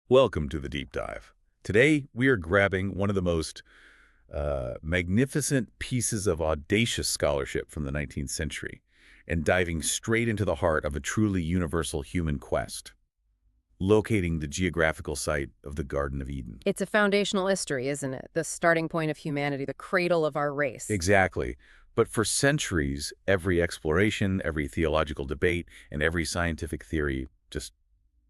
Welcome to the Deep Dive. Today, we are grabbing one of the most magnificent pieces of audacious scholarship from the 19th century and diving straight into the heart of a truly universal human quest, locating the geographical site of the Garden of Eden. It's a foundational history, isn't it? The starting point of humanity, the cradle of our race. Exactly. But for centuries, every exploration, every theological debate, and every scientific theory just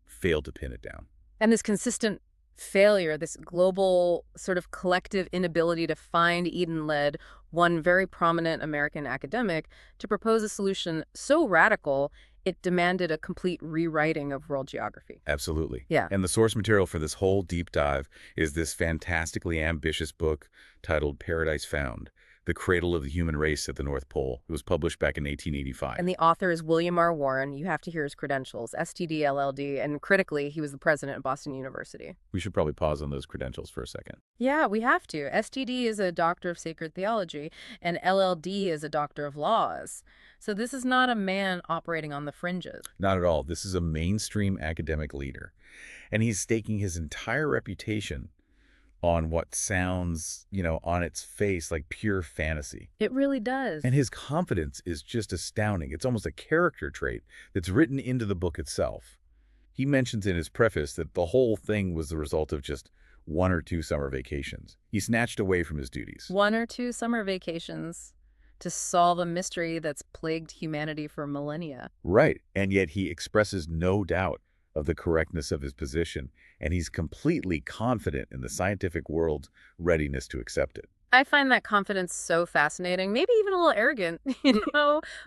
failed to pin it down. And this consistent failure, this global sort of collective inability to find Eden led one very prominent American academic to propose a solution so radical it demanded a complete rewriting of world geography. Absolutely. Yeah. And the source material for this whole deep dive is this fantastically ambitious book titled Paradise Found: The Cradle of the Human Race at the North Pole. It was published back in 1885. And the author is William R. Warren. You have to hear his credentials, STD, LLD, and critically, he was the president of Boston University. We should probably pause on those credentials for a second. Yeah, we have to. STD is a doctor of sacred theology, and LLD is a doctor of laws. So this is not a man operating on the fringes. Not at all. This is a mainstream academic leader. And he's staking his entire reputation on what sounds, on its face like pure fantasy. It really does. And his confidence is just astounding. It's almost a character trait that's written into the book itself. He mentions in his preface that the whole thing was the result of just 1 or 2 summer vacations. He snatched away from his duties. 1 or 2 summer vacations to solve a mystery that's plagued humanity for millennia. Right. And yet he expresses no doubt of the correctness of his position, and he's completely confident in the scientific world's readiness to accept it. I find that confidence so fascinating, maybe even a little arrogant,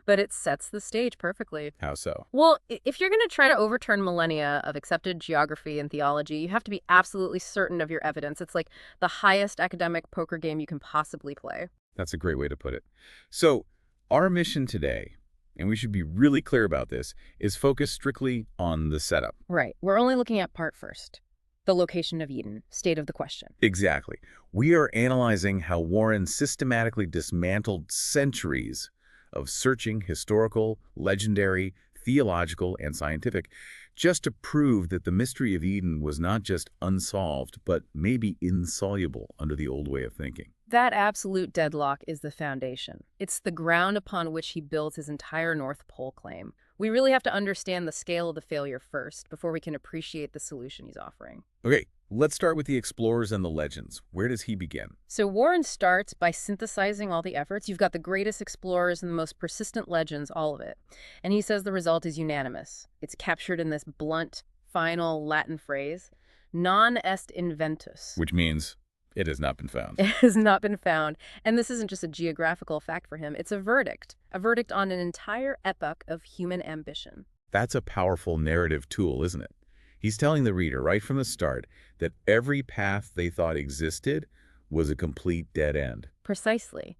but it sets the stage perfectly. How so? Well, if you're going to try to overturn millennia of accepted geography and theology, you have to be absolutely certain of your evidence. It's like the highest academic poker game you can possibly play. That's a great way to put it. So, our mission today, and we should be really clear about this, is focused strictly on the setup. Right. We're only looking at part first. The location of Eden, state of the question. Exactly. We are analyzing how Warren systematically dismantled centuries of searching, historical, legendary, theological, and scientific, just to prove that the mystery of Eden was not just unsolved, but maybe insoluble under the old way of thinking. That absolute deadlock is the foundation. It's the ground upon which he builds his entire North Pole claim. We really have to understand the scale of the failure first before we can appreciate the solution he's offering. Okay, let's start with the explorers and the legends. Where does he begin? So Warren starts by synthesizing all the efforts. You've got the greatest explorers and the most persistent legends, all of it. And he says the result is unanimous. It's captured in this blunt, final Latin phrase, non est inventus. Which means it has not been found. It has not been found. And this isn't just a geographical fact for him. It's a verdict on an entire epoch of human ambition. That's a powerful narrative tool, isn't it? He's telling the reader right from the start that every path they thought existed was a complete dead end. Precisely.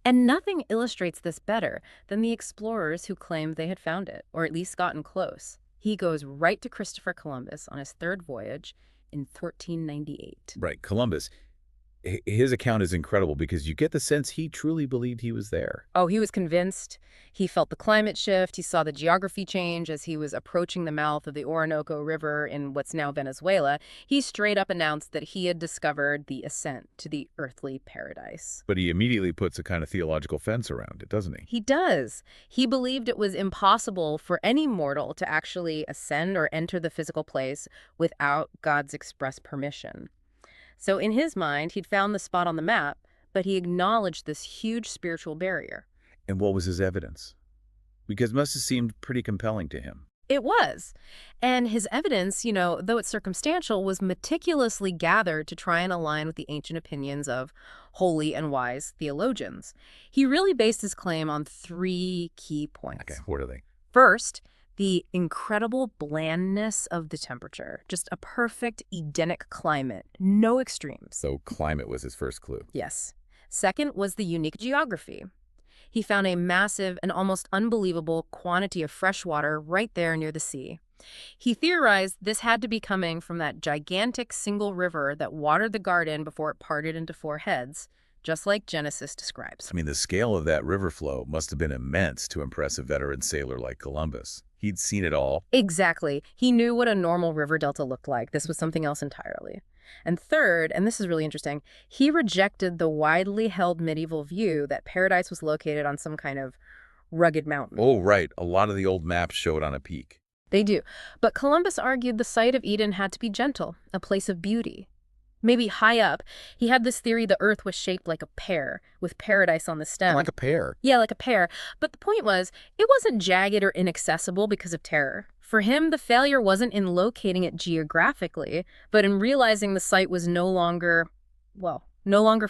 And nothing illustrates this better than the explorers who claimed they had found it, or at least gotten close. He goes right to Christopher Columbus on his 3rd voyage in 1498. Right, Columbus. His account is incredible because you get the sense he truly believed he was there. Oh, he was convinced. He felt the climate shift. He saw the geography change as he was approaching the mouth of the Orinoco River in what's now Venezuela. He straight up announced that he had discovered the ascent to the earthly paradise. But he immediately puts a kind of theological fence around it, doesn't he? He does. He believed it was impossible for any mortal to actually ascend or enter the physical place without God's express permission. So in his mind, he'd found the spot on the map, but he acknowledged this huge spiritual barrier. And what was his evidence? Because it must have seemed pretty compelling to him. It was. And his evidence, though it's circumstantial, was meticulously gathered to try and align with the ancient opinions of holy and wise theologians. He really based his claim on 3 key points. Okay, what are they? First, the incredible blandness of the temperature. Just a perfect Edenic climate, no extremes. So climate was his first clue. Yes. Second was the unique geography. He found a massive and almost unbelievable quantity of fresh water right there near the sea. He theorized this had to be coming from that gigantic single river that watered the garden before it parted into 4 heads, just like Genesis describes. I mean, the scale of that river flow must have been immense to impress a veteran sailor like Columbus. He'd seen it all. Exactly. He knew what a normal river delta looked like. This was something else entirely. And third, and this is really interesting, he rejected the widely held medieval view that paradise was located on some kind of rugged mountain. Oh, right. A lot of the old maps show it on a peak. They do. But Columbus argued the site of Eden had to be gentle, a place of beauty. Maybe high up, he had this theory the earth was shaped like a pear, with paradise on the stem. Like a pear. Yeah, like a pear. But the point was, it wasn't jagged or inaccessible because of terror. For him, the failure wasn't in locating it geographically, but in realizing the site was no longer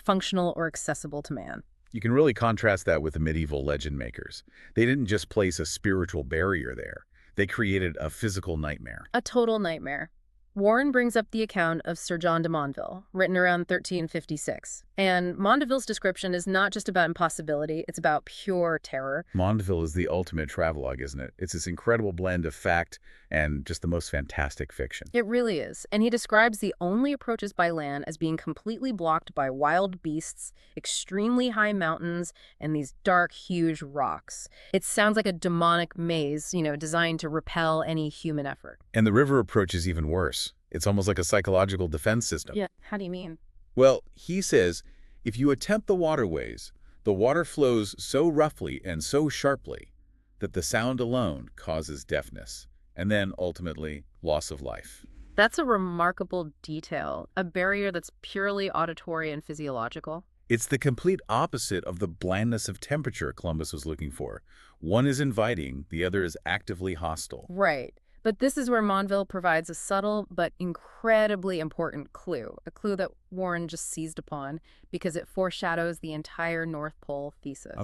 functional or accessible to man. You can really contrast that with the medieval legend makers. They didn't just place a spiritual barrier there. They created a physical nightmare. A total nightmare. Warren brings up the account of Sir John de Mondeville, written around 1356. And Mondeville's description is not just about impossibility, it's about pure terror. Mondeville is the ultimate travelogue, isn't it? It's this incredible blend of fact and just the most fantastic fiction. It really is. And he describes the only approaches by land as being completely blocked by wild beasts, extremely high mountains, and these dark, huge rocks. It sounds like a demonic maze, designed to repel any human effort. And the river approach is even worse. It's almost like a psychological defense system. Yeah, how do you mean? Well, he says, if you attempt the waterways, the water flows so roughly and so sharply that the sound alone causes deafness, and then, ultimately, loss of life. That's a remarkable detail, a barrier that's purely auditory and physiological. It's the complete opposite of the blandness of temperature Columbus was looking for. One is inviting, the other is actively hostile. Right. But this is where Mondeville provides a subtle but incredibly important clue, a clue that Warren just seized upon because it foreshadows the entire North Pole thesis.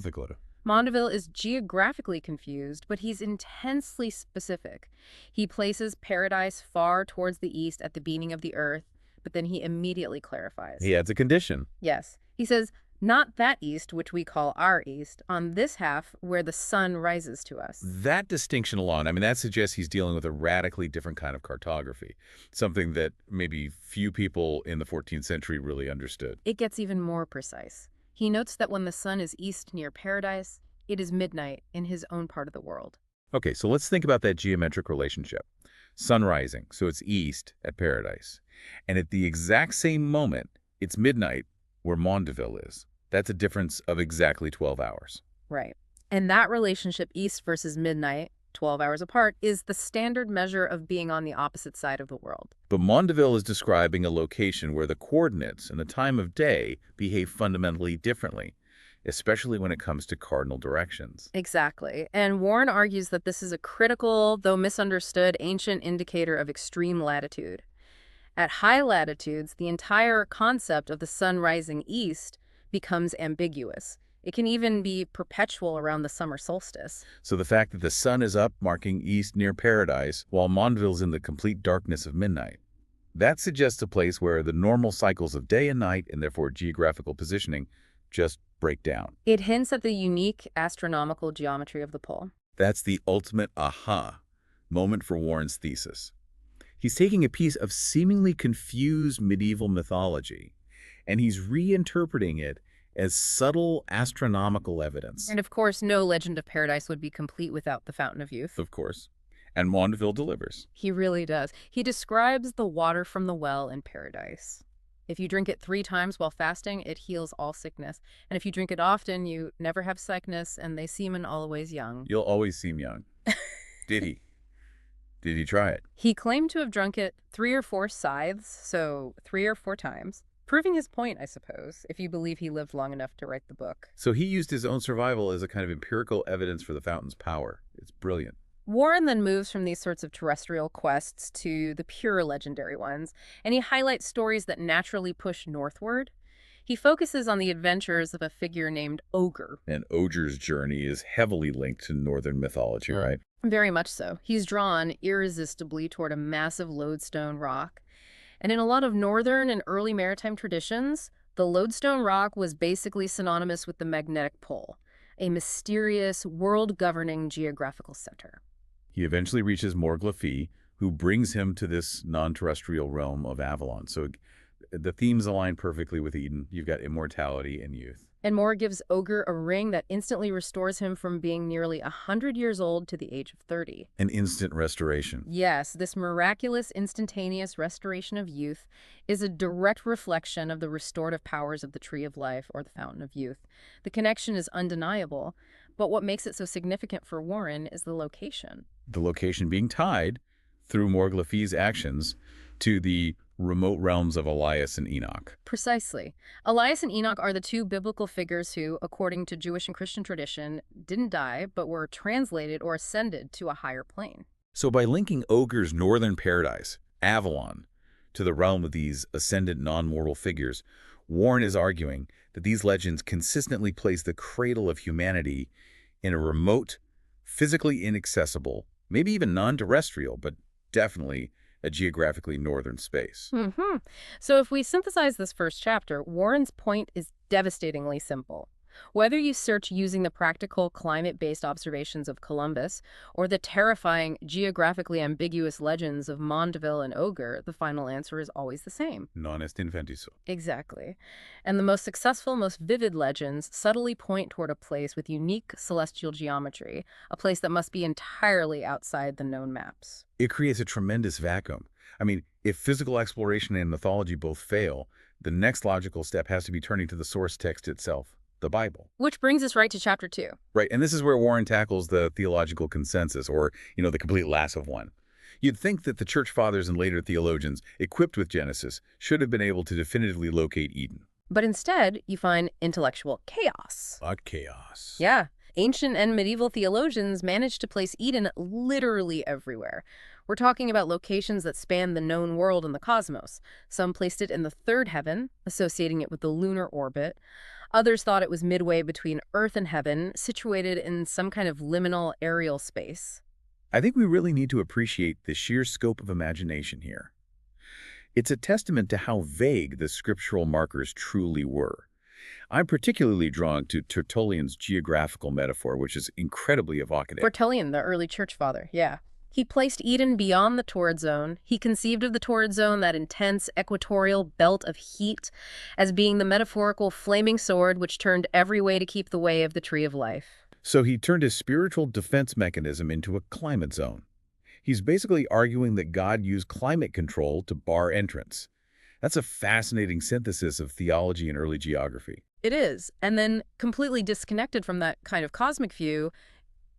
Mondeville is geographically confused, but he's intensely specific. He places paradise far towards the east at the beginning of the earth, but then he immediately clarifies. He adds a condition. Yes. He says, not that east, which we call our east, on this half where the sun rises to us. That distinction alone, that suggests he's dealing with a radically different kind of cartography, something that maybe few people in the 14th century really understood. It gets even more precise. He notes that when the sun is east near paradise, it is midnight in his own part of the world. Okay, so let's think about that geometric relationship. Sun rising, so it's east at paradise. And at the exact same moment, it's midnight where Mondeville is. That's a difference of exactly 12 hours. Right. And that relationship, east versus midnight, 12 hours apart, is the standard measure of being on the opposite side of the world. But Mondeville is describing a location where the coordinates and the time of day behave fundamentally differently, especially when it comes to cardinal directions. Exactly. And Warren argues that this is a critical, though misunderstood, ancient indicator of extreme latitude. At high latitudes, the entire concept of the sun rising east becomes ambiguous. It can even be perpetual around the summer solstice. So the fact that the sun is up marking east near paradise while Mondeville's in the complete darkness of midnight, that suggests a place where the normal cycles of day and night and therefore geographical positioning just break down. It hints at the unique astronomical geometry of the pole. That's the ultimate aha moment for Warren's thesis. He's taking a piece of seemingly confused medieval mythology and he's reinterpreting it as subtle astronomical evidence. And of course, no legend of paradise would be complete without the Fountain of Youth. Of course. And Mondeville delivers. He really does. He describes the water from the well in paradise. If you drink it 3 times while fasting, it heals all sickness. And if you drink it often, you never have sickness, and they seem always young. You'll always seem young. Did he? Did he try it? He claimed to have drunk it 3 or 4 scythes, so 3 or 4 times. Proving his point, I suppose, if you believe he lived long enough to write the book. So he used his own survival as a kind of empirical evidence for the fountain's power. It's brilliant. Warren then moves from these sorts of terrestrial quests to the pure legendary ones, and he highlights stories that naturally push northward. He focuses on the adventures of a figure named Ogre. And Ogre's journey is heavily linked to northern mythology, right? Very much so. He's drawn irresistibly toward a massive lodestone rock. And in a lot of northern and early maritime traditions, the lodestone rock was basically synonymous with the magnetic pole, a mysterious, world-governing geographical center. He eventually reaches Morglafie, who brings him to this non-terrestrial realm of Avalon. So the themes align perfectly with Eden. You've got immortality and youth. And Moore gives Oger a ring that instantly restores him from being nearly 100 years old to the age of 30. An instant restoration. Yes, this miraculous, instantaneous restoration of youth is a direct reflection of the restorative powers of the Tree of Life or the Fountain of Youth. The connection is undeniable, but what makes it so significant for Warren is the location. The location being tied, through Morgulaphi's actions, to the remote realms of Elias and Enoch. Precisely. Elias and Enoch are the two biblical figures who, according to Jewish and Christian tradition, didn't die, but were translated or ascended to a higher plane. So by linking Oger's northern paradise, Avalon, to the realm of these ascendant non-mortal figures, Warren is arguing that these legends consistently place the cradle of humanity in a remote, physically inaccessible, maybe even non-terrestrial, but definitely a geographically northern space. So if we synthesize this first chapter, Warren's point is devastatingly simple. Whether you search using the practical climate-based observations of Columbus or the terrifying, geographically ambiguous legends of Mondeville and Oger, the final answer is always the same. Non est inventus. Exactly. And the most successful, most vivid legends subtly point toward a place with unique celestial geometry, a place that must be entirely outside the known maps. It creates a tremendous vacuum. I mean, if physical exploration and mythology both fail, the next logical step has to be turning to the source text itself, the Bible. Which brings us right to chapter 2. Right, and this is where Warren tackles the theological consensus, or, the complete lack of one. You'd think that the church fathers and later theologians, equipped with Genesis, should have been able to definitively locate Eden. But instead, you find intellectual chaos. What chaos? Yeah. Ancient and medieval theologians managed to place Eden literally everywhere. We're talking about locations that span the known world and the cosmos. Some placed it in the third heaven, associating it with the lunar orbit. Others thought it was midway between Earth and heaven, situated in some kind of liminal aerial space. I think we really need to appreciate the sheer scope of imagination here. It's a testament to how vague the scriptural markers truly were. I'm particularly drawn to Tertullian's geographical metaphor, which is incredibly evocative. Tertullian, the early church father, yeah. He placed Eden beyond the torrid zone. He conceived of the torrid zone, that intense equatorial belt of heat, as being the metaphorical flaming sword which turned every way to keep the way of the Tree of Life. So he turned his spiritual defense mechanism into a climate zone. He's basically arguing that God used climate control to bar entrance. That's a fascinating synthesis of theology and early geography. It is. And then, completely disconnected from that kind of cosmic view,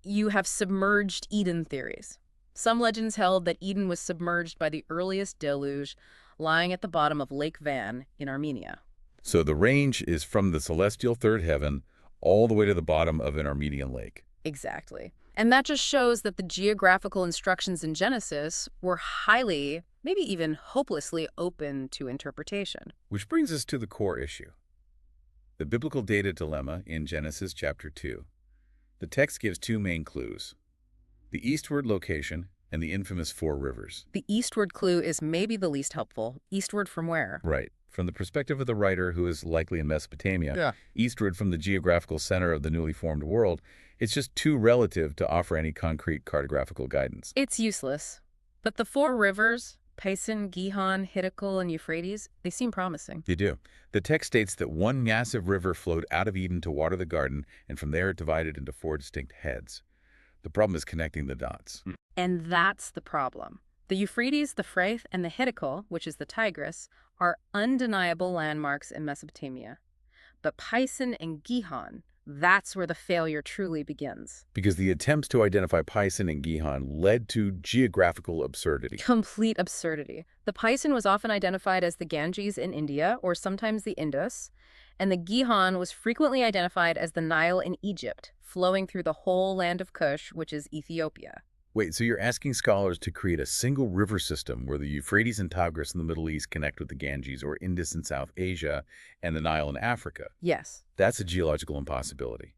you have submerged Eden theories. Some legends held that Eden was submerged by the earliest deluge, lying at the bottom of Lake Van in Armenia. So the range is from the celestial third heaven all the way to the bottom of an Armenian lake. Exactly. And that just shows that the geographical instructions in Genesis were highly, maybe even hopelessly open to interpretation. Which brings us to the core issue. The biblical data dilemma in Genesis chapter 2. The text gives two main clues: the eastward location and the infamous four rivers. The eastward clue is maybe the least helpful. Eastward from where? Right. From the perspective of the writer, who is likely in Mesopotamia, eastward from the geographical center of the newly formed world, it's just too relative to offer any concrete cartographical guidance. It's useless. But the four rivers, Pison, Gihon, Hiddekel, and Euphrates, they seem promising. They do. The text states that one massive river flowed out of Eden to water the garden, and from there it divided into four distinct heads. The problem is connecting the dots. And that's the problem. The Euphrates, the Frith, and the Hiddekel, which is the Tigris, are undeniable landmarks in Mesopotamia. But Pison and Gihon, that's where the failure truly begins. Because the attempts to identify Pison and Gihon led to geographical absurdity. Complete absurdity. The Pison was often identified as the Ganges in India, or sometimes the Indus, and the Gihon was frequently identified as the Nile in Egypt, flowing through the whole land of Kush, which is Ethiopia. Wait, so you're asking scholars to create a single river system where the Euphrates and Tigris in the Middle East connect with the Ganges or Indus in South Asia and the Nile in Africa? Yes. That's a geological impossibility.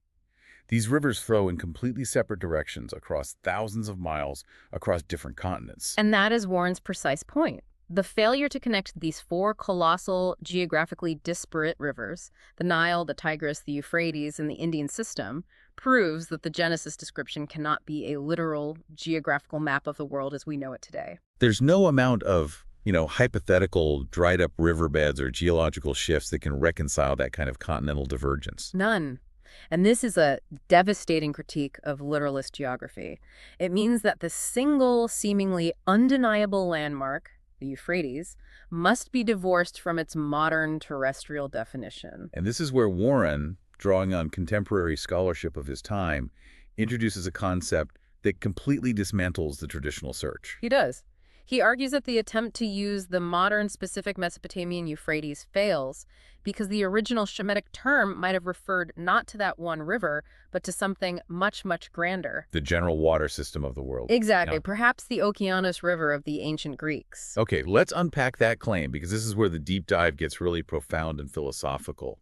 These rivers flow in completely separate directions across thousands of miles across different continents. And that is Warren's precise point. The failure to connect these four colossal, geographically disparate rivers, the Nile, the Tigris, the Euphrates, and the Indian system, proves that the Genesis description cannot be a literal geographical map of the world as we know it today. There's no amount of hypothetical dried-up riverbeds or geological shifts that can reconcile that kind of continental divergence. None. And this is a devastating critique of literalist geography. It means that the single, seemingly undeniable landmark, the Euphrates, must be divorced from its modern terrestrial definition. And this is where Warren, drawing on contemporary scholarship of his time, introduces a concept that completely dismantles the traditional search. He does. He argues that the attempt to use the modern specific Mesopotamian Euphrates fails because the original Shemitic term might have referred not to that one river, but to something much, much grander. The general water system of the world. Exactly. Yeah. Perhaps the Okeanos River of the ancient Greeks. Okay, let's unpack that claim because this is where the deep dive gets really profound and philosophical.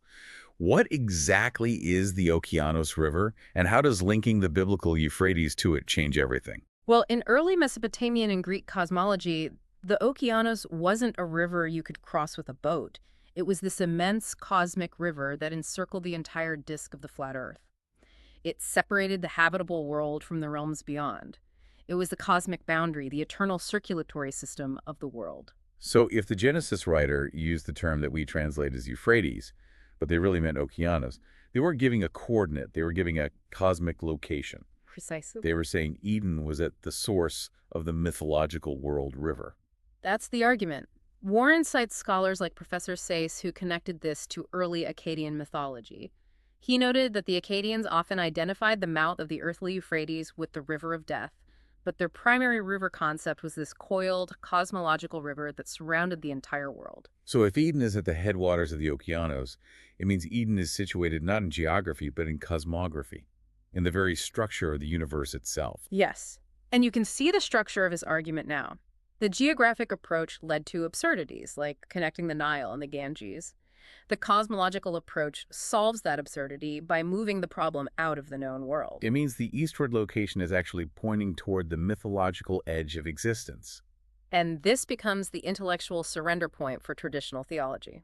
What exactly is the Okeanos River, and how does linking the biblical Euphrates to it change everything? Well, in early Mesopotamian and Greek cosmology, the Okeanos wasn't a river you could cross with a boat. It was this immense cosmic river that encircled the entire disk of the flat Earth. It separated the habitable world from the realms beyond. It was the cosmic boundary, the eternal circulatory system of the world. So if the Genesis writer used the term that we translate as Euphrates, but they really meant Okeanos, they weren't giving a coordinate, they were giving a cosmic location. Precisely. They were saying Eden was at the source of the mythological world river. That's the argument. Warren cites scholars like Professor Sayce who connected this to early Akkadian mythology. He noted that the Akkadians often identified the mouth of the earthly Euphrates with the River of Death, but their primary river concept was this coiled, cosmological river that surrounded the entire world. So if Eden is at the headwaters of the Okeanos, it means Eden is situated not in geography, but in cosmography, in the very structure of the universe itself. Yes, and you can see the structure of his argument now. The geographic approach led to absurdities, like connecting the Nile and the Ganges. The cosmological approach solves that absurdity by moving the problem out of the known world. It means the eastward location is actually pointing toward the mythological edge of existence. And this becomes the intellectual surrender point for traditional theology.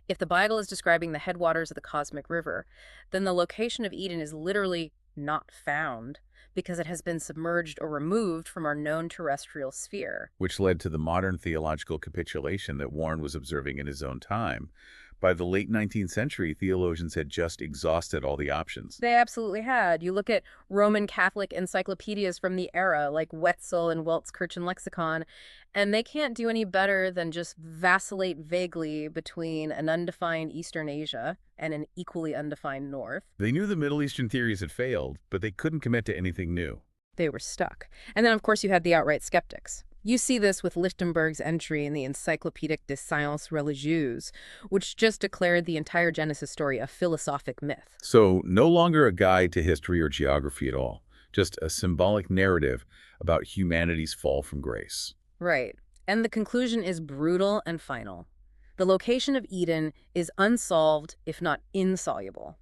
If the Bible is describing the headwaters of the cosmic river, then the location of Eden is literally not found because it has been submerged or removed from our known terrestrial sphere. Which led to the modern theological capitulation that Warren was observing in his own time. By the late 19th century, theologians had just exhausted all the options. They absolutely had. You look at Roman Catholic encyclopedias from the era, like Wetzel and Welt's Kirchen Lexicon, and they can't do any better than just vacillate vaguely between an undefined Eastern Asia and an equally undefined North. They knew the Middle Eastern theories had failed, but they couldn't commit to anything new. They were stuck. And then, of course, you had the outright skeptics. You see this with Lichtenberg's entry in the Encyclopédique des Sciences Religieuses, which just declared the entire Genesis story a philosophic myth. So no longer a guide to history or geography at all, just a symbolic narrative about humanity's fall from grace. Right. And the conclusion is brutal and final. The location of Eden is unsolved, if not insoluble.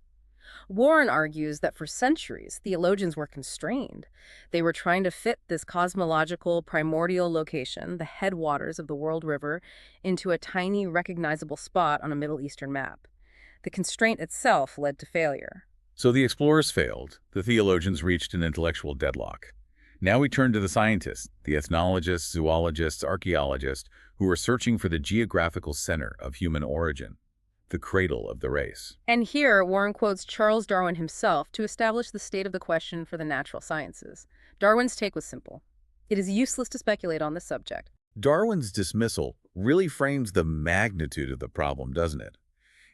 Warren argues that for centuries, theologians were constrained. They were trying to fit this cosmological primordial location, the headwaters of the world river, into a tiny recognizable spot on a Middle Eastern map. The constraint itself led to failure. So the explorers failed. The theologians reached an intellectual deadlock. Now we turn to the scientists, the ethnologists, zoologists, archaeologists, who are searching for the geographical center of human origin, the cradle of the race. And here, Warren quotes Charles Darwin himself to establish the state of the question for the natural sciences. Darwin's take was simple. It is useless to speculate on this subject. Darwin's dismissal really frames the magnitude of the problem, doesn't it?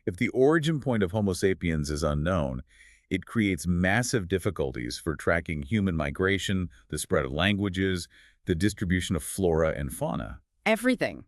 If the origin point of Homo sapiens is unknown, it creates massive difficulties for tracking human migration, the spread of languages, the distribution of flora and fauna. Everything.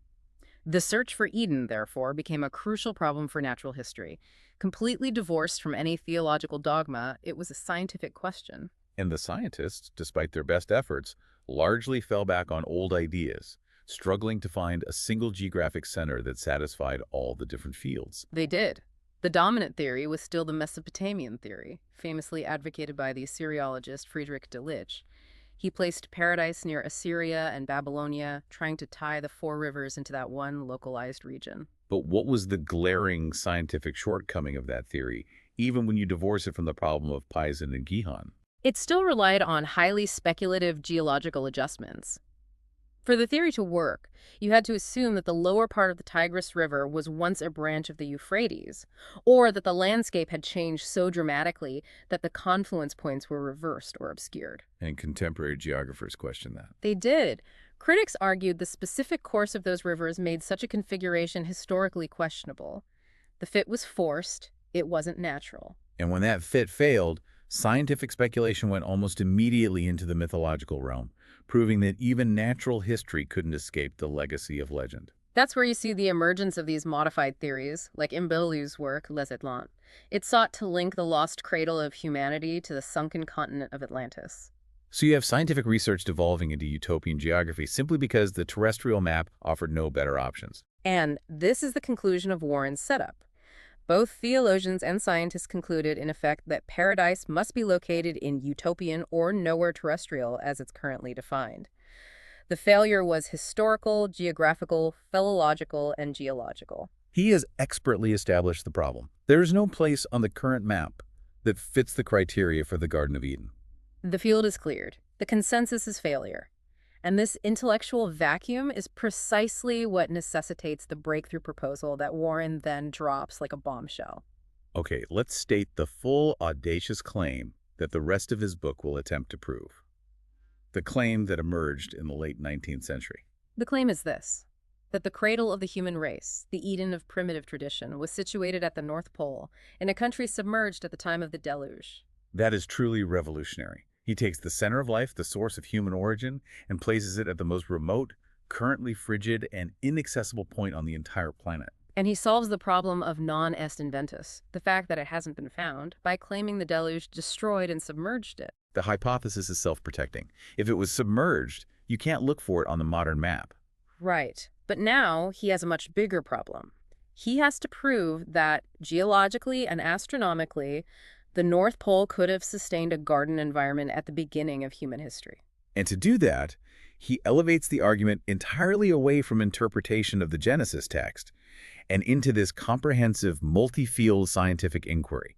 The search for Eden, therefore, became a crucial problem for natural history. Completely divorced from any theological dogma, it was a scientific question. And the scientists, despite their best efforts, largely fell back on old ideas, struggling to find a single geographic center that satisfied all the different fields. They did. The dominant theory was still the Mesopotamian theory, famously advocated by the Assyriologist Friedrich Delitzsch. He placed paradise near Assyria and Babylonia, trying to tie the four rivers into that one localized region. But what was the glaring scientific shortcoming of that theory, even when you divorce it from the problem of Pison and Gihon? It still relied on highly speculative geological adjustments. For the theory to work, you had to assume that the lower part of the Tigris River was once a branch of the Euphrates, or that the landscape had changed so dramatically that the confluence points were reversed or obscured. And contemporary geographers question that. They did. Critics argued the specific course of those rivers made such a configuration historically questionable. The fit was forced, it wasn't natural. And when that fit failed, scientific speculation went almost immediately into the mythological realm, proving that even natural history couldn't escape the legacy of legend. That's where you see the emergence of these modified theories, like Mbulu's work, Les Atlantes. It sought to link the lost cradle of humanity to the sunken continent of Atlantis. So you have scientific research devolving into utopian geography simply because the terrestrial map offered no better options. And this is the conclusion of Warren's setup. Both theologians and scientists concluded, in effect, that paradise must be located in utopian or nowhere terrestrial as it's currently defined. The failure was historical, geographical, philological, and geological. He has expertly established the problem. There is no place on the current map that fits the criteria for the Garden of Eden. The field is cleared. The consensus is failure. And this intellectual vacuum is precisely what necessitates the breakthrough proposal that Warren then drops like a bombshell. Okay, let's state the full audacious claim that the rest of his book will attempt to prove. The claim that emerged in the late 19th century. The claim is this, that the cradle of the human race, the Eden of primitive tradition, was situated at the North Pole, in a country submerged at the time of the deluge. That is truly revolutionary. He takes the center of life, the source of human origin, and places it at the most remote, currently frigid, and inaccessible point on the entire planet. And he solves the problem of non est inventus, the fact that it hasn't been found, by claiming the deluge destroyed and submerged it. The hypothesis is self-protecting. If it was submerged, you can't look for it on the modern map. Right. But now he has a much bigger problem. He has to prove that, geologically and astronomically, the North Pole could have sustained a garden environment at the beginning of human history. And to do that, he elevates the argument entirely away from interpretation of the Genesis text and into this comprehensive, multi-field scientific inquiry.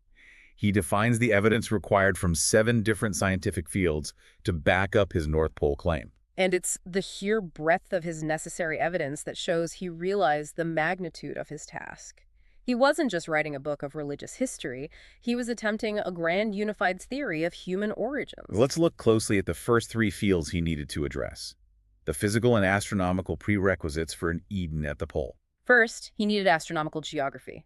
He defines the evidence required from 7 different scientific fields to back up his North Pole claim. And it's the sheer breadth of his necessary evidence that shows he realized the magnitude of his task. He wasn't just writing a book of religious history, he was attempting a grand unified theory of human origins. Let's look closely at the first 3 fields he needed to address. The physical and astronomical prerequisites for an Eden at the pole. First, he needed astronomical geography.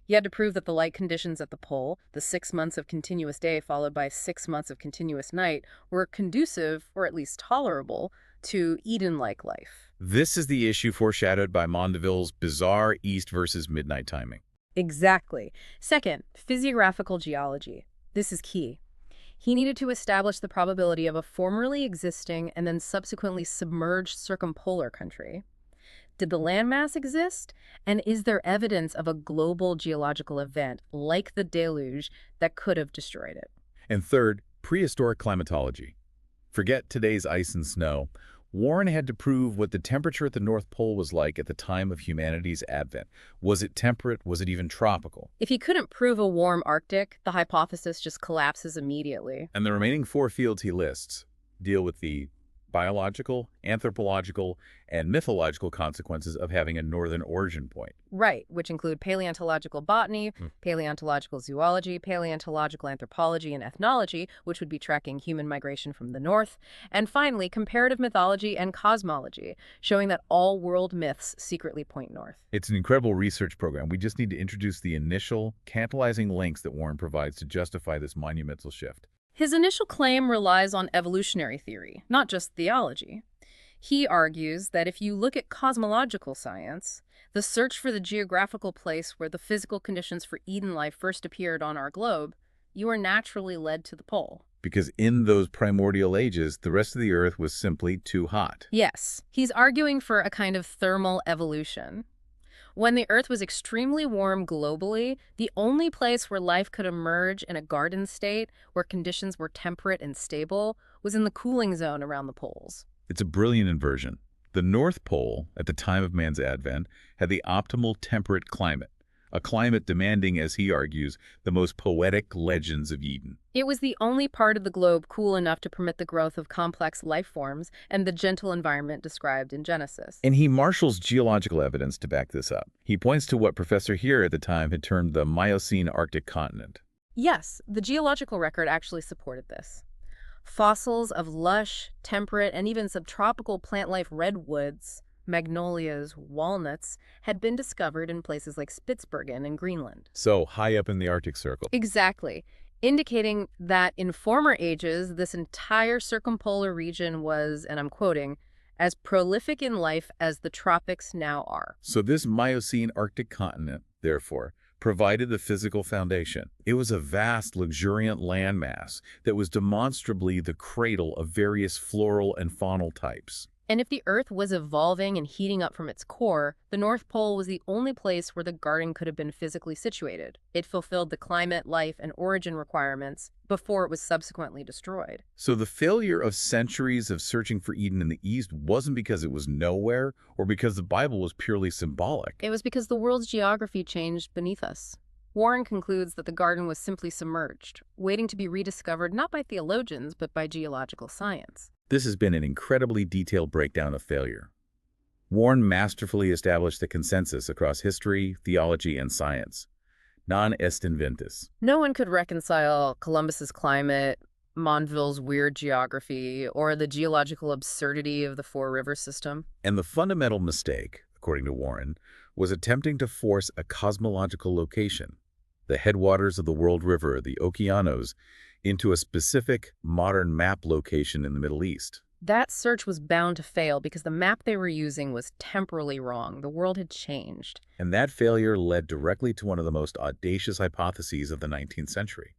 He had to prove that the light conditions at the pole, the 6 months of continuous day followed by 6 months of continuous night, were conducive, or at least tolerable, to Eden-like life. This is the issue foreshadowed by Mondeville's bizarre east versus midnight timing. Exactly. Second, physiographical geology. This is key. He needed to establish the probability of a formerly existing and then subsequently submerged circumpolar country. Did the landmass exist? And is there evidence of a global geological event, like the deluge, that could have destroyed it? And third, prehistoric climatology. Forget today's ice and snow. Warren had to prove what the temperature at the North Pole was like at the time of humanity's advent. Was it temperate? Was it even tropical? If he couldn't prove a warm Arctic, the hypothesis just collapses immediately. And the remaining 4 fields he lists deal with the biological, anthropological, and mythological consequences of having a northern origin point. Right, which include paleontological botany, paleontological zoology, paleontological anthropology, and ethnology, which would be tracking human migration from the north, and finally, comparative mythology and cosmology, showing that all world myths secretly point north. It's an incredible research program. We just need to introduce the initial, tantalizing links that Warren provides to justify this monumental shift. His initial claim relies on evolutionary theory, not just theology. He argues that if you look at cosmological science, the search for the geographical place where the physical conditions for Eden life first appeared on our globe, you are naturally led to the pole. Because in those primordial ages, the rest of the Earth was simply too hot. Yes, he's arguing for a kind of thermal evolution. When the Earth was extremely warm globally, the only place where life could emerge in a garden state, where conditions were temperate and stable, was in the cooling zone around the poles. It's a brilliant inversion. The North Pole, at the time of man's advent, had the optimal temperate climate, a climate demanding, as he argues, the most poetic legends of Eden. It was the only part of the globe cool enough to permit the growth of complex life forms and the gentle environment described in Genesis. And he marshals geological evidence to back this up. He points to what Professor Here at the time had termed the Miocene Arctic continent. Yes, the geological record actually supported this. Fossils of lush, temperate, and even subtropical plant life redwoods, magnolias, walnuts, had been discovered in places like Spitsbergen in Greenland. So high up in the Arctic Circle. Exactly, indicating that in former ages, this entire circumpolar region was, and I'm quoting, as prolific in life as the tropics now are. So this Miocene Arctic continent, therefore, provided the physical foundation. It was a vast, luxuriant landmass that was demonstrably the cradle of various floral and faunal types. And if the Earth was evolving and heating up from its core, the North Pole was the only place where the garden could have been physically situated. It fulfilled the climate, life, and origin requirements before it was subsequently destroyed. So the failure of centuries of searching for Eden in the East wasn't because it was nowhere or because the Bible was purely symbolic. It was because the world's geography changed beneath us. Warren concludes that the garden was simply submerged, waiting to be rediscovered not by theologians, but by geological science. This has been an incredibly detailed breakdown of failure. Warren masterfully established the consensus across history, theology, and science. Non est inventus. No one could reconcile Columbus's climate, Monville's weird geography, or the geological absurdity of the Four River system. And the fundamental mistake, according to Warren, was attempting to force a cosmological location, the headwaters of the world river, the Okeanos, into a specific modern map location in the Middle East. That search was bound to fail because the map they were using was temporally wrong. The world had changed. And that failure led directly to one of the most audacious hypotheses of the 19th century,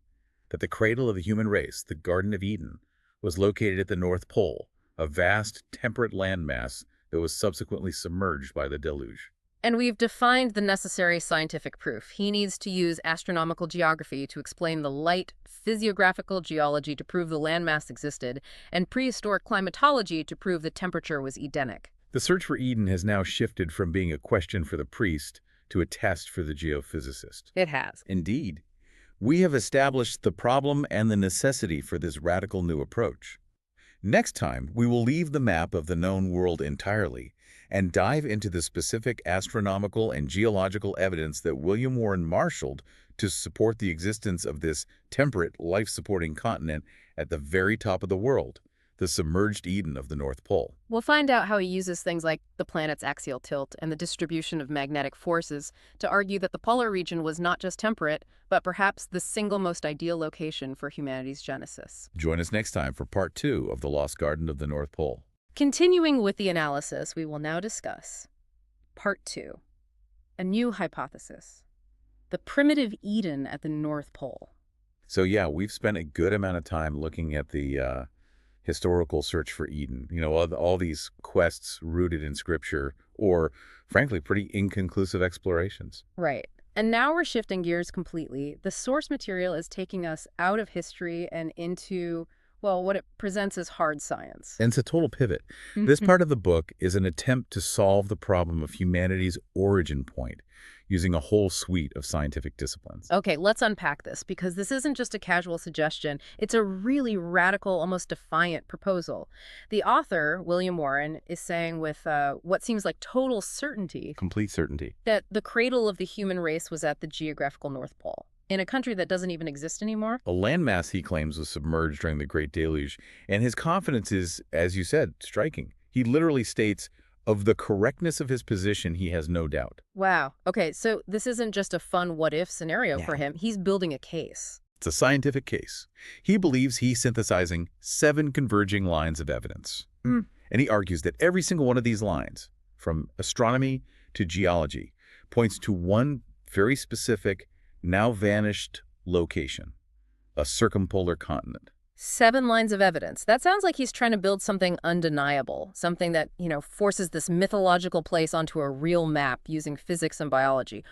that the cradle of the human race, the Garden of Eden, was located at the North Pole, a vast, temperate landmass that was subsequently submerged by the deluge. And we've defined the necessary scientific proof. He needs to use astronomical geography to explain the light, physiographical geology to prove the landmass existed, and prehistoric climatology to prove the temperature was Edenic. The search for Eden has now shifted from being a question for the priest to a test for the geophysicist. It has. Indeed, we have established the problem and the necessity for this radical new approach. Next time, we will leave the map of the known world entirely and dive into the specific astronomical and geological evidence that William Warren marshaled to support the existence of this temperate, life-supporting continent at the very top of the world, the submerged Eden of the North Pole. We'll find out how he uses things like the planet's axial tilt and the distribution of magnetic forces to argue that the polar region was not just temperate, but perhaps the single most ideal location for humanity's genesis. Join us next time for Part 2 of The Lost Garden of the North Pole. Continuing with the analysis, we will now discuss Part 2, a new hypothesis, the primitive Eden at the North Pole. So yeah, we've spent a good amount of time looking at the historical search for Eden. You know, all these quests rooted in scripture or, frankly, pretty inconclusive explorations. Right. And now we're shifting gears completely. The source material is taking us out of history and into, well, what it presents as hard science. And it's a total pivot. This part of the book is an attempt to solve the problem of humanity's origin point using a whole suite of scientific disciplines. Okay, let's unpack this, because this isn't just a casual suggestion. It's a really radical, almost defiant proposal. The author, William Warren, is saying with what seems like total certainty, Complete certainty. that the cradle of the human race was at the geographical North Pole, in a country that doesn't even exist anymore. A landmass, he claims, was submerged during the Great Deluge, and his confidence is, as you said, striking. He literally states, of the correctness of his position, he has no doubt. Wow. Okay, so this isn't just a fun what-if scenario for him. He's building a case. It's a scientific case. He believes he's synthesizing 7 converging lines of evidence. And he argues that every single one of these lines, from astronomy to geology, points to one very specific, now vanished location, a circumpolar continent. 7 lines of evidence. That sounds like he's trying to build something undeniable, something that, forces this mythological place onto a real map using physics and biology.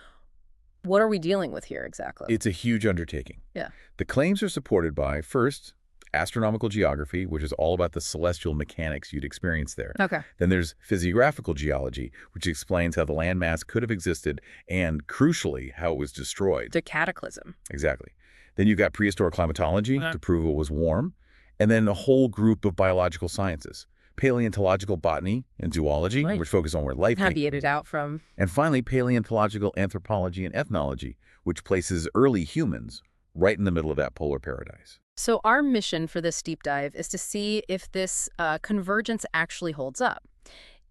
What are we dealing with here exactly? It's a huge undertaking. Yeah. The claims are supported by, first, Astronomical Geography, which is all about the celestial mechanics you'd experience there. Okay. Then there's Physiographical Geology, which explains how the landmass could have existed and, crucially, how it was destroyed. The cataclysm. Exactly. Then you've got Prehistoric Climatology to prove it was warm. And then a whole group of biological sciences. Paleontological botany and zoology, which focus on where life came. Deviated out from. And finally, paleontological anthropology and ethnology, which places early humans right in the middle of that polar paradise. So our mission for this deep dive is to see if this convergence actually holds up.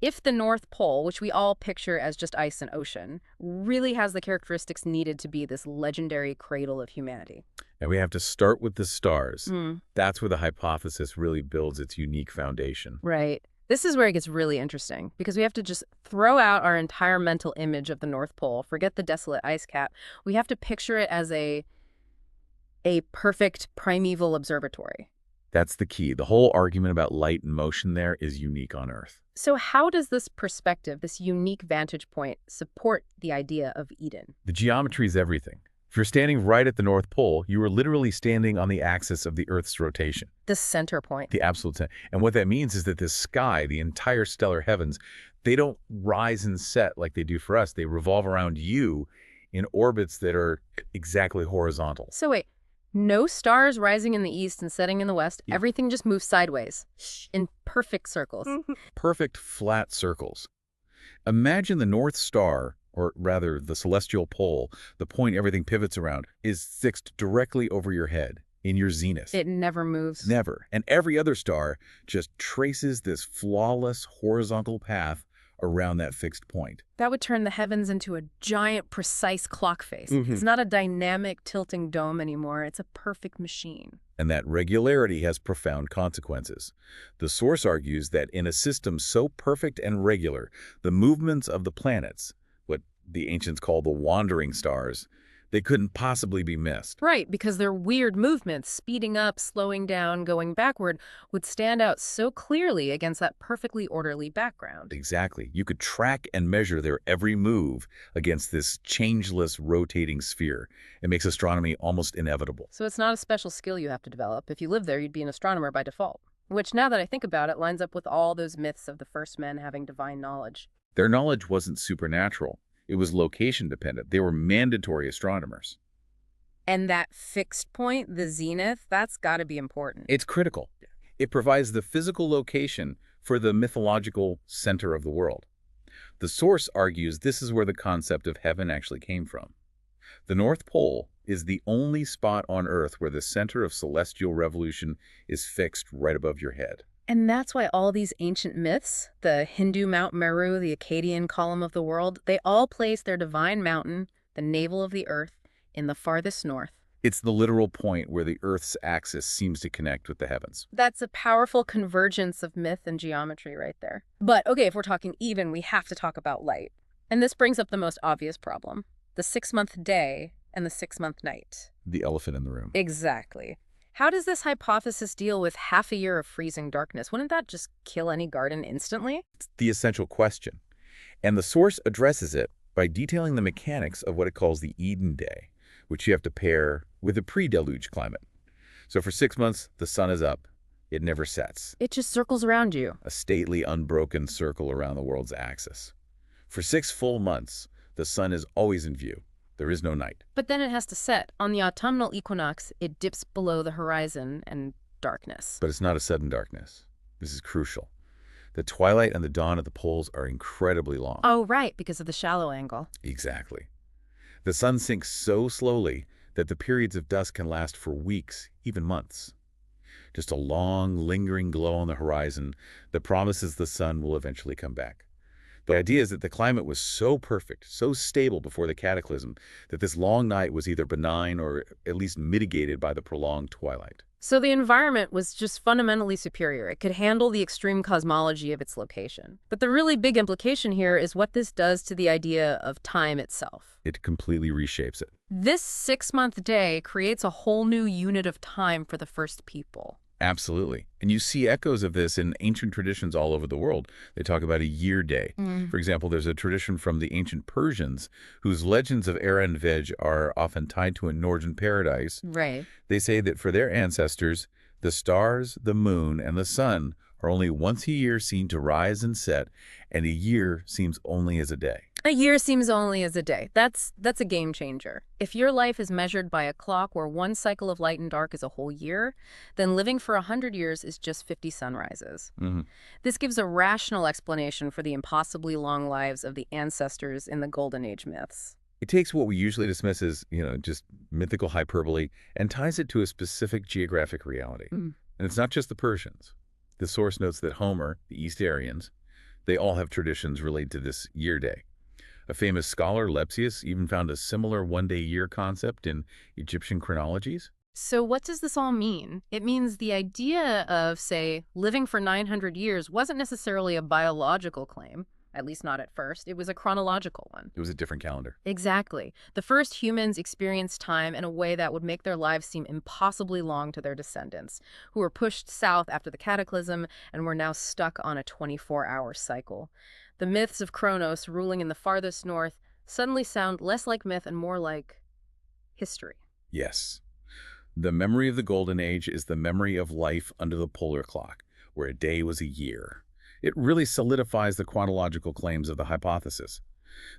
If the North Pole, which we all picture as just ice and ocean, really has the characteristics needed to be this legendary cradle of humanity. And we have to start with the stars. That's where the hypothesis really builds its unique foundation. Right. This is where it gets really interesting, because we have to just throw out our entire mental image of the North Pole, forget the desolate ice cap. We have to picture it as a perfect primeval observatory. That's the key. The whole argument about light and motion there is unique on Earth. So how does this perspective, this unique vantage point, support the idea of Eden? The geometry is everything. If you're standing right at the North Pole, you are literally standing on the axis of the Earth's rotation. The center point. The absolute center. And what that means is that the sky, the entire stellar heavens, they don't rise and set like they do for us. They revolve around you in orbits that are exactly horizontal. So wait, no stars rising in the east and setting in the west. Yeah. Everything just moves sideways in perfect circles. Perfect flat circles. Imagine the North Star, or rather the celestial pole, the point everything pivots around, is fixed directly over your head, in your zenith. It never moves. Never. And every other star just traces this flawless horizontal path around that fixed point. That would turn the heavens into a giant, precise clock face. It's not a dynamic, tilting dome anymore. It's a perfect machine. And that regularity has profound consequences. The source argues that in a system so perfect and regular, the movements of the planets, what the ancients call the wandering stars, they couldn't possibly be missed. Right, because their weird movements, speeding up, slowing down, going backward, would stand out so clearly against that perfectly orderly background. Exactly. You could track and measure their every move against this changeless, rotating sphere. It makes astronomy almost inevitable. So it's not a special skill you have to develop. If you live there, you'd be an astronomer by default. Which, now that I think about it, lines up with all those myths of the first men having divine knowledge. Their knowledge wasn't supernatural. It was location dependent. They were mandatory astronomers. And that fixed point, the zenith, that's got to be important. It's critical. It provides the physical location for the mythological center of the world. The source argues this is where the concept of heaven actually came from. The North Pole is the only spot on Earth where the center of celestial revolution is fixed right above your head. And that's why all these ancient myths, the Hindu Mount Meru, the Akkadian column of the world, they all place their divine mountain, the navel of the earth, in the farthest north. It's the literal point where the Earth's axis seems to connect with the heavens. That's a powerful convergence of myth and geometry right there. But, okay, if we're talking even, we have to talk about light. And this brings up the most obvious problem, the 6-month day and the 6-month night. The elephant in the room. Exactly. How does this hypothesis deal with half a year of freezing darkness? Wouldn't that just kill any garden instantly? It's the essential question. And the source addresses it by detailing the mechanics of what it calls the Eden day, which you have to pair with a pre-deluge climate. So for 6 months, the sun is up. It never sets. It just circles around you. A stately, unbroken circle around the world's axis. For 6 full months, the sun is always in view. There is no night. But then it has to set. On the autumnal equinox, it dips below the horizon and darkness. But it's not a sudden darkness. This is crucial. The twilight and the dawn at the poles are incredibly long. Oh, right, because of the shallow angle. Exactly. The sun sinks so slowly that the periods of dusk can last for weeks, even months. Just a long, lingering glow on the horizon that promises the sun will eventually come back. The idea is that the climate was so perfect, so stable before the cataclysm, that this long night was either benign or at least mitigated by the prolonged twilight. So the environment was just fundamentally superior. It could handle the extreme cosmology of its location. But the really big implication here is what this does to the idea of time itself. It completely reshapes it. This 6-month day creates a whole new unit of time for the first people. Absolutely. And you see echoes of this in ancient traditions all over the world. They talk about a year day. For example, there's a tradition from the ancient Persians whose legends of Era and Veg are often tied to a Northern paradise. Right. They say that for their ancestors, The stars, the moon, and the sun are only once a year seen to rise and set, and a year seems only as a day. A year seems only as a day. That's a game changer. If your life is measured by a clock where one cycle of light and dark is a whole year, then living for 100 years is just 50 sunrises. Mhm. This gives a rational explanation for the impossibly long lives of the ancestors in the Golden Age myths. It takes what we usually dismiss as, just mythical hyperbole and ties it to a specific geographic reality. Mm. And it's not just the Persians. The source notes that Homer, the East Aryans, they all have traditions related to this year day. A famous scholar, Lepsius, even found a similar one-day year concept in Egyptian chronologies. So what does this all mean? It means the idea of, say, living for 900 years wasn't necessarily a biological claim, at least not at first. It was a chronological one. It was a different calendar. Exactly. The first humans experienced time in a way that would make their lives seem impossibly long to their descendants, who were pushed south after the cataclysm and were now stuck on a 24-hour cycle. The myths of Kronos ruling in the farthest north suddenly sound less like myth and more like history. Yes. The memory of the Golden Age is the memory of life under the polar clock, where a day was a year. It really solidifies the chronological claims of the hypothesis.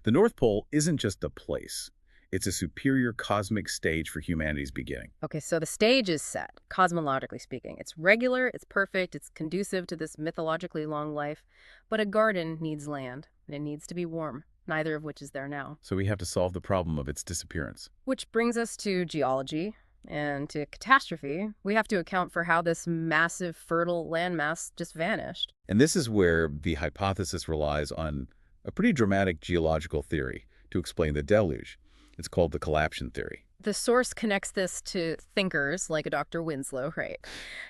The North Pole isn't just a place. It's a superior cosmic stage for humanity's beginning. Okay, so the stage is set, cosmologically speaking. It's regular, it's perfect, it's conducive to this mythologically long life. But a garden needs land, and it needs to be warm, neither of which is there now. So we have to solve the problem of its disappearance. Which brings us to geology and to catastrophe. We have to account for how this massive, fertile landmass just vanished. And this is where the hypothesis relies on a pretty dramatic geological theory to explain the deluge. It's called the collapsion theory. The source connects this to thinkers like a Dr. Winslow, right?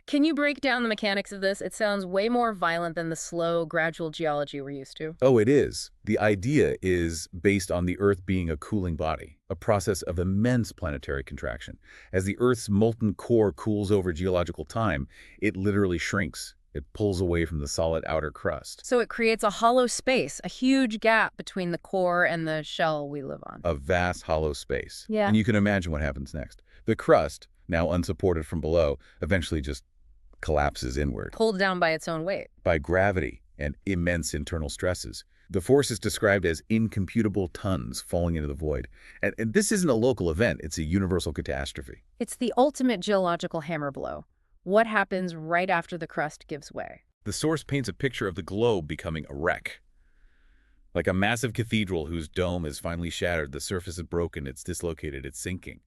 Can you break down the mechanics of this? It sounds way more violent than the slow, gradual geology we're used to. Oh, it is. The idea is based on the Earth being a cooling body, a process of immense planetary contraction. As the Earth's molten core cools over geological time, it literally shrinks. It pulls away from the solid outer crust. So it creates a hollow space, a huge gap between the core and the shell we live on. A vast hollow space. Yeah. And you can imagine what happens next. The crust, now unsupported from below, eventually just collapses inward. Pulled down by its own weight. By gravity and immense internal stresses. The force is described as incomputable tons falling into the void. And this isn't a local event, it's a universal catastrophe. It's the ultimate geological hammer blow. What happens right after the crust gives way? The source paints a picture of the globe becoming a wreck. Like a massive cathedral whose dome is finally shattered, the surface is broken, it's dislocated, it's sinking.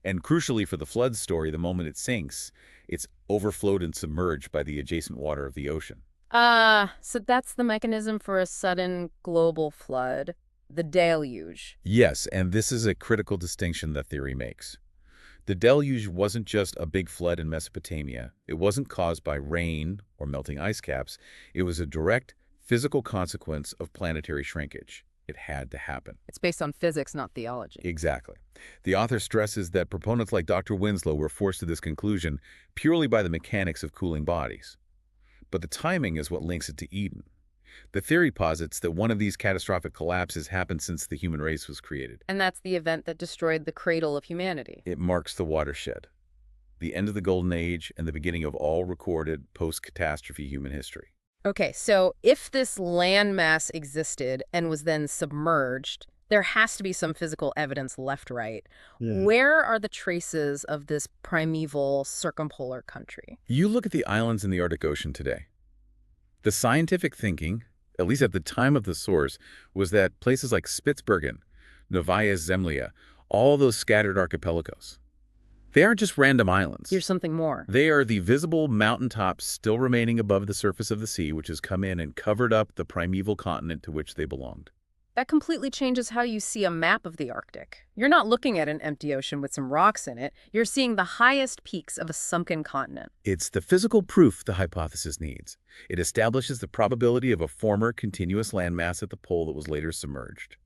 And crucially for the flood story, the moment it sinks, it's overflowed and submerged by the adjacent water of the ocean. So that's the mechanism for a sudden global flood, the deluge. Yes, and this is a critical distinction that theory makes. The deluge wasn't just a big flood in Mesopotamia. It wasn't caused by rain or melting ice caps. It was a direct physical consequence of planetary shrinkage. It had to happen. It's based on physics, not theology. Exactly. The author stresses that proponents like Dr. Winslow were forced to this conclusion purely by the mechanics of cooling bodies. But the timing is what links it to Eden. The theory posits that one of these catastrophic collapses happened since the human race was created. And that's the event that destroyed the cradle of humanity. It marks the watershed, the end of the Golden Age and the beginning of all recorded post-catastrophe human history. Okay, so if this landmass existed and was then submerged, there has to be some physical evidence left, right? Yeah. Where are the traces of this primeval circumpolar country? You look at the islands in the Arctic Ocean today. The scientific thinking, at least at the time of the source, was that places like Spitsbergen, Novaya Zemlya, all those scattered archipelagos, they aren't just random islands. Here's something more. They are the visible mountaintops still remaining above the surface of the sea, which has come in and covered up the primeval continent to which they belonged. That completely changes how you see a map of the Arctic. You're not looking at an empty ocean with some rocks in it. You're seeing the highest peaks of a sunken continent. It's the physical proof the hypothesis needs. It establishes the probability of a former continuous landmass at the pole that was later submerged.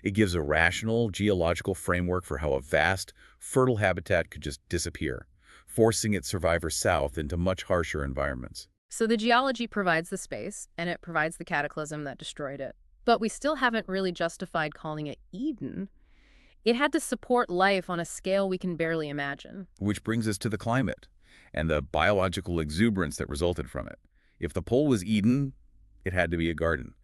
It gives a rational geological framework for how a vast, fertile habitat could just disappear, forcing its survivors south into much harsher environments. So the geology provides the space, and it provides the cataclysm that destroyed it. But we still haven't really justified calling it Eden. It had to support life on a scale we can barely imagine. Which brings us to the climate. and the biological exuberance that resulted from it. If the pole was Eden, it had to be a garden.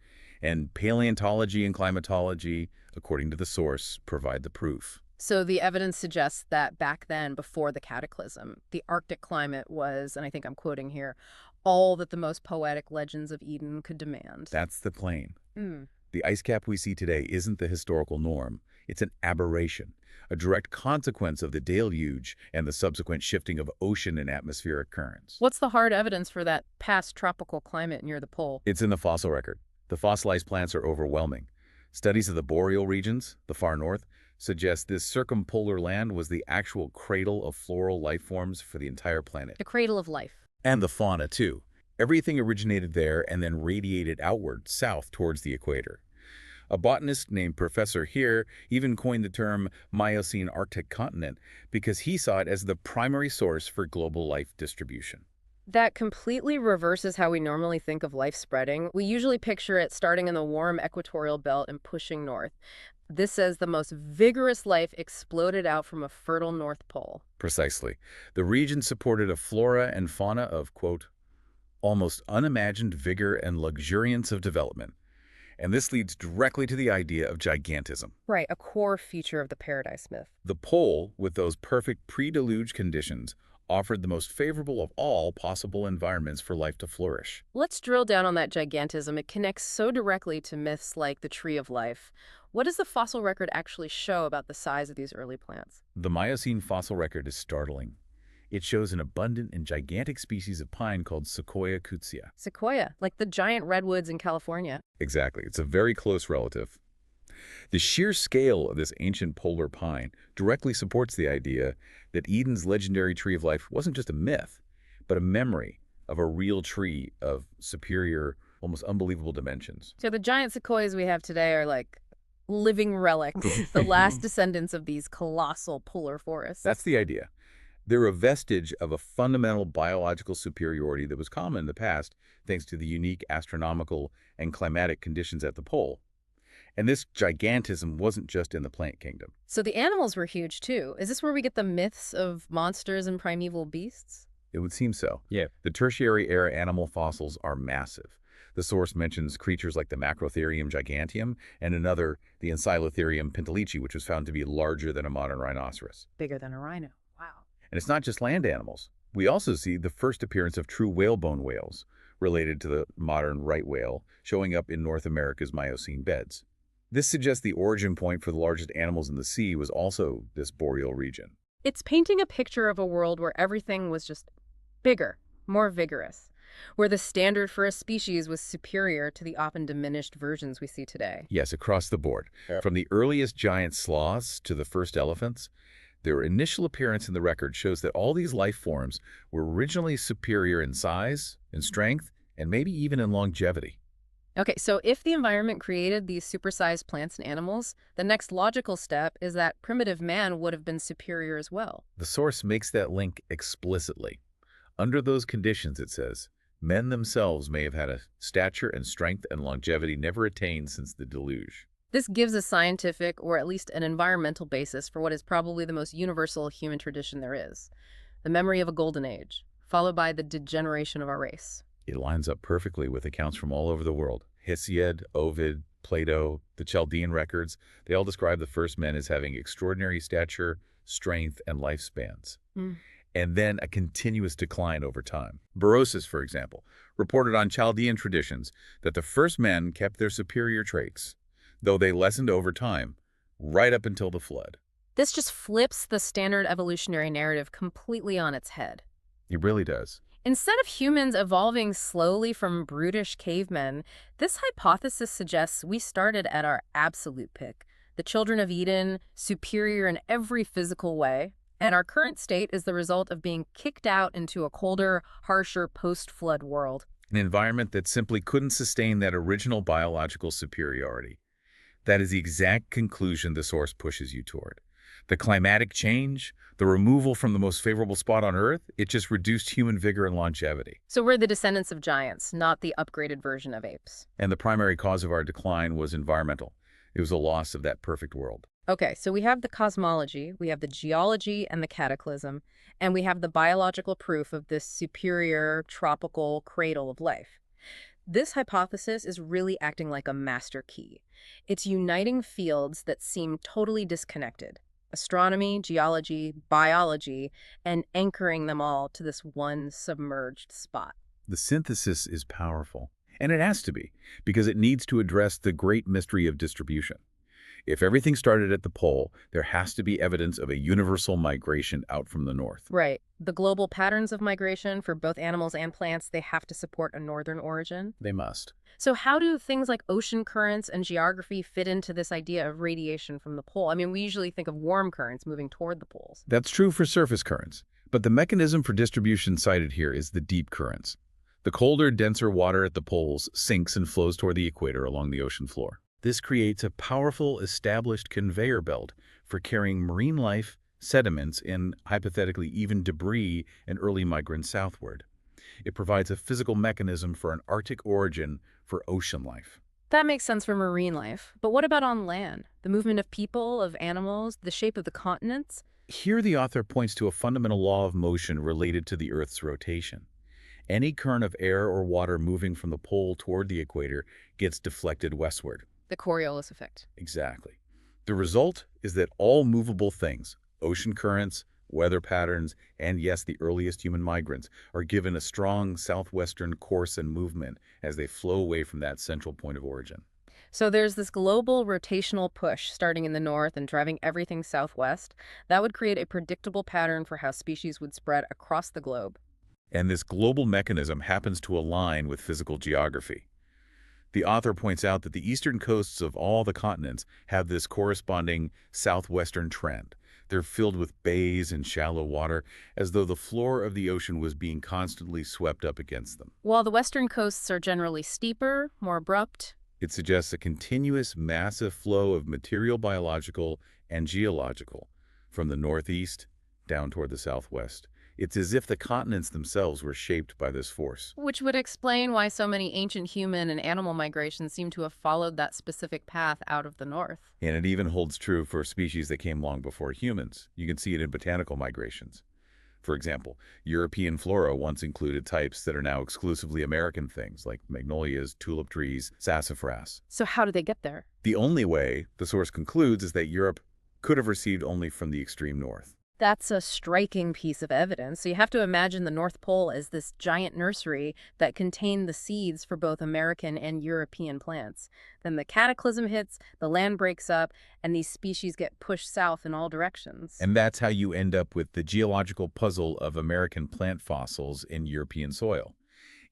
And paleontology and climatology, according to the source, provide the proof. So the evidence suggests that back then, before the cataclysm, the Arctic climate was, and I think I'm quoting here, all that the most poetic legends of Eden could demand. That's the claim. Mm. The ice cap we see today isn't the historical norm. It's an aberration, a direct consequence of the deluge and the subsequent shifting of ocean and atmospheric currents. What's the hard evidence for that past tropical climate near the pole? It's in the fossil record. The fossilized plants are overwhelming. Studies of the boreal regions, the far north, suggest this circumpolar land was the actual cradle of floral life forms for the entire planet. The cradle of life. And the fauna, too. Everything originated there and then radiated outward, south, towards the equator. A botanist named Professor Heer even coined the term Miocene Arctic continent because he saw it as the primary source for global life distribution. That completely reverses how we normally think of life spreading. We usually picture it starting in the warm equatorial belt and pushing north. This says the most vigorous life exploded out from a fertile North Pole. Precisely. The region supported a flora and fauna of, quote, almost unimagined vigor and luxuriance of development. And this leads directly to the idea of gigantism. Right, a core feature of the paradise myth. The pole, with those perfect pre-deluge conditions, offered the most favorable of all possible environments for life to flourish. Let's drill down on that gigantism. It connects so directly to myths like the Tree of Life. What does the fossil record actually show about the size of these early plants? The Miocene fossil record is startling. It shows an abundant and gigantic species of pine called Sequoia cutzia. Sequoia, like the giant redwoods in California. Exactly. It's a very close relative. The sheer scale of this ancient polar pine directly supports the idea that Eden's legendary tree of life wasn't just a myth, but a memory of a real tree of superior, almost unbelievable dimensions. So the giant sequoias we have today are like living relics, the last descendants of these colossal polar forests. That's the idea. They're a vestige of a fundamental biological superiority that was common in the past thanks to the unique astronomical and climatic conditions at the pole. And this gigantism wasn't just in the plant kingdom. So the animals were huge too. Is this where we get the myths of monsters and primeval beasts? It would seem so. Yeah. The tertiary era animal fossils are massive. The source mentions creatures like the Macrotherium giganteum and another, the Ensilotherium pentelici, which was found to be larger than a modern rhinoceros. Bigger than a rhino. Wow. And it's not just land animals. We also see the first appearance of true whalebone whales, related to the modern right whale, showing up in North America's Miocene beds. This suggests the origin point for the largest animals in the sea was also this boreal region. It's painting a picture of a world where everything was just bigger, more vigorous, where the standard for a species was superior to the often diminished versions we see today. Yes, across the board. Yep. From the earliest giant sloths to the first elephants, their initial appearance in the record shows that all these life forms were originally superior in size, in strength, and maybe even in longevity. Okay, so if the environment created these supersized plants and animals, the next logical step is that primitive man would have been superior as well. The source makes that link explicitly. Under those conditions, it says, men themselves may have had a stature and strength and longevity never attained since the deluge. This gives a scientific, or at least an environmental basis for what is probably the most universal human tradition there is, the memory of a golden age, followed by the degeneration of our race. It lines up perfectly with accounts from all over the world. Hesiod, Ovid, Plato, the Chaldean records, they all describe the first men as having extraordinary stature, strength, and lifespans. And then a continuous decline over time. Berosus, for example, reported on Chaldean traditions that the first men kept their superior traits, though they lessened over time, right up until the flood. This just flips the standard evolutionary narrative completely on its head. It really does. Instead of humans evolving slowly from brutish cavemen, this hypothesis suggests we started at our absolute peak, the children of Eden, superior in every physical way, and our current state is the result of being kicked out into a colder, harsher post-flood world. An environment that simply couldn't sustain that original biological superiority. That is the exact conclusion the source pushes you toward. The climatic change, the removal from the most favorable spot on Earth, it just reduced human vigor and longevity. So we're the descendants of giants, not the upgraded version of apes. And the primary cause of our decline was environmental. It was a loss of that perfect world. Okay, so we have the cosmology, we have the geology and the cataclysm, and we have the biological proof of this superior tropical cradle of life. This hypothesis is really acting like a master key. It's uniting fields that seem totally disconnected: astronomy, geology, biology, and anchoring them all to this one submerged spot. The synthesis is powerful, and it has to be, because it needs to address the great mystery of distribution. If everything started at the pole, there has to be evidence of a universal migration out from the north. Right. The global patterns of migration for both animals and plants, they have to support a northern origin. They must. So how do things like ocean currents and geography fit into this idea of radiation from the pole? I mean, we usually think of warm currents moving toward the poles. That's true for surface currents, but the mechanism for distribution cited here is the deep currents. The colder, denser water at the poles sinks and flows toward the equator along the ocean floor. This creates a powerful, established conveyor belt for carrying marine life, sediments, and hypothetically even debris and early migrants southward. It provides a physical mechanism for an Arctic origin for ocean life. That makes sense for marine life. But what about on land? The movement of people, of animals, the shape of the continents? Here the author points to a fundamental law of motion related to the Earth's rotation. Any current of air or water moving from the pole toward the equator gets deflected westward. The Coriolis effect. Exactly. The result is that all movable things, ocean currents, weather patterns, and yes, the earliest human migrants, are given a strong southwestern course and movement as they flow away from that central point of origin. So there's this global rotational push starting in the north and driving everything southwest. That would create a predictable pattern for how species would spread across the globe. And this global mechanism happens to align with physical geography. The author points out that the eastern coasts of all the continents have this corresponding southwestern trend. They're filled with bays and shallow water, as though the floor of the ocean was being constantly swept up against them. While the western coasts are generally steeper, more abrupt. It suggests a continuous, massive flow of material, biological, and geological from the northeast down toward the southwest. It's as if the continents themselves were shaped by this force. Which would explain why so many ancient human and animal migrations seem to have followed that specific path out of the north. And it even holds true for species that came long before humans. You can see it in botanical migrations. For example, European flora once included types that are now exclusively American things, like magnolias, tulip trees, sassafras. So how did they get there? The only way, the source concludes, is that Europe could have received only from the extreme north. That's a striking piece of evidence. So you have to imagine the North Pole as this giant nursery that contained the seeds for both American and European plants. Then the cataclysm hits, the land breaks up, and these species get pushed south in all directions. And that's how you end up with the geological puzzle of American plant fossils in European soil.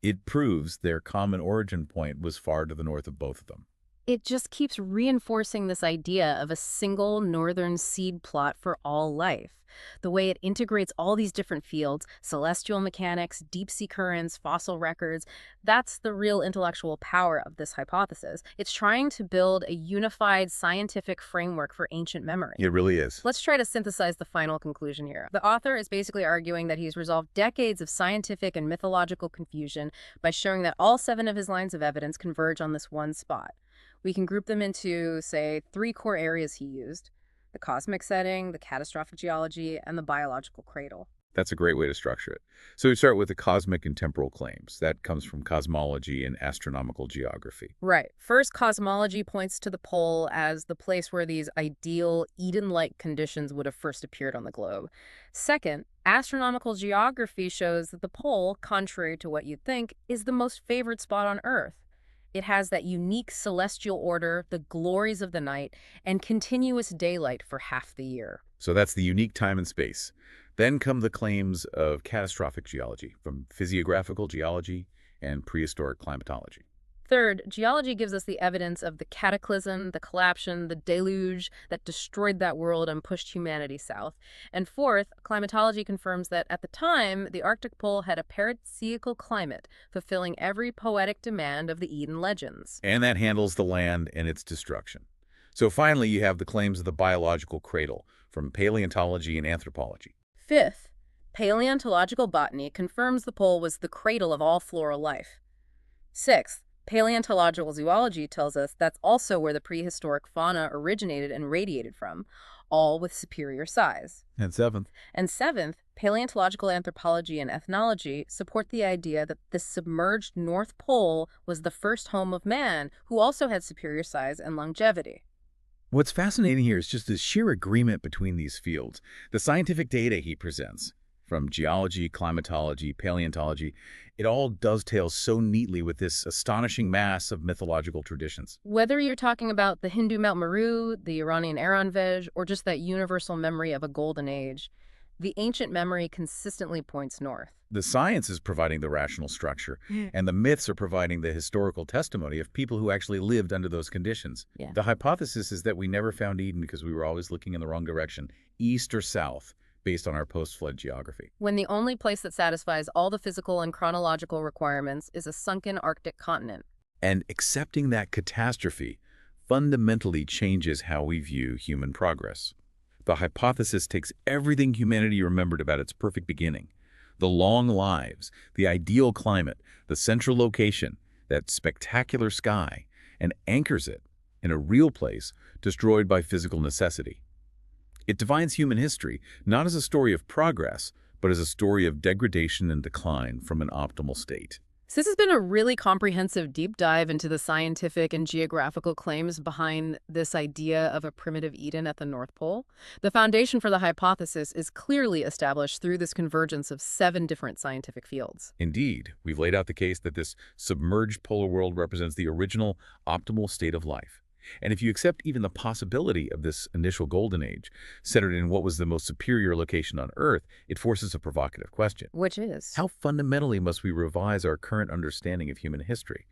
It proves their common origin point was far to the north of both of them. It just keeps reinforcing this idea of a single northern seed plot for all life. The way it integrates all these different fields, celestial mechanics, deep-sea currents, fossil records, that's the real intellectual power of this hypothesis. It's trying to build a unified scientific framework for ancient memory. It really is. Let's try to synthesize the final conclusion here. The author is basically arguing that he's resolved decades of scientific and mythological confusion by showing that all 7 of his lines of evidence converge on this one spot. We can group them into, say, 3 core areas he used: the cosmic setting, the catastrophic geology, and the biological cradle. That's a great way to structure it. So we start with the cosmic and temporal claims. That comes from cosmology and astronomical geography. Right. First, cosmology points to the pole as the place where these ideal Eden-like conditions would have first appeared on the globe. Second, astronomical geography shows that the pole, contrary to what you'd think, is the most favored spot on Earth. It has that unique celestial order, the glories of the night, and continuous daylight for half the year. So that's the unique time and space. Then come the claims of catastrophic geology from physiographical geology and prehistoric climatology. Third, geology gives us the evidence of the cataclysm, the collapsion, the deluge that destroyed that world and pushed humanity south. And fourth, climatology confirms that at the time, the Arctic pole had a paradisiacal climate, fulfilling every poetic demand of the Eden legends. And that handles the land and its destruction. So finally, you have the claims of the biological cradle from paleontology and anthropology. Fifth, paleontological botany confirms the pole was the cradle of all floral life. Sixth, Paleontological zoology tells us that's also where the prehistoric fauna originated and radiated from, all with superior size. And seventh, And seventh, paleontological anthropology and ethnology support the idea that the submerged North Pole was the first home of man, who also had superior size and longevity. what's fascinating here is just the sheer agreement between these fields. The scientific data he presents, from geology, climatology, paleontology, it all dovetails so neatly with this astonishing mass of mythological traditions. Whether you're talking about the Hindu Mount Meru, the Iranian Aranvej, or just that universal memory of a golden age, the ancient memory consistently points north. The science is providing the rational structure, and the myths are providing the historical testimony of people who actually lived under those conditions. Yeah. The hypothesis is that we never found Eden because we were always looking in the wrong direction, east or south, based on our post-flood geography. When the only place that satisfies all the physical and chronological requirements is a sunken Arctic continent. And accepting that catastrophe fundamentally changes how we view human progress. The hypothesis takes everything humanity remembered about its perfect beginning, the long lives, the ideal climate, the central location, that spectacular sky, and anchors it in a real place destroyed by physical necessity. It defines human history not as a story of progress, but as a story of degradation and decline from an optimal state. So this has been a really comprehensive deep dive into the scientific and geographical claims behind this idea of a primitive Eden at the North Pole. The foundation for the hypothesis is clearly established through this convergence of 7 different scientific fields. Indeed, we've laid out the case that this submerged polar world represents the original optimal state of life. And if you accept even the possibility of this initial golden age, centered in what was the most superior location on Earth, it forces a provocative question. Which is? How fundamentally must we revise our current understanding of human history,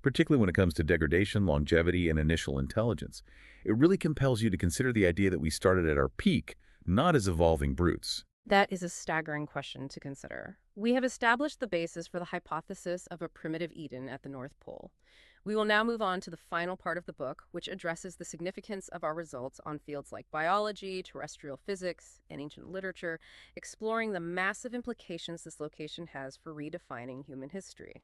particularly when it comes to degradation, longevity, and initial intelligence? It really compels you to consider the idea that we started at our peak, not as evolving brutes. That is a staggering question to consider. We have established the basis for the hypothesis of a primitive Eden at the North Pole. We will now move on to the final part of the book, which addresses the significance of our results on fields like biology, terrestrial physics, and ancient literature, exploring the massive implications this location has for redefining human history.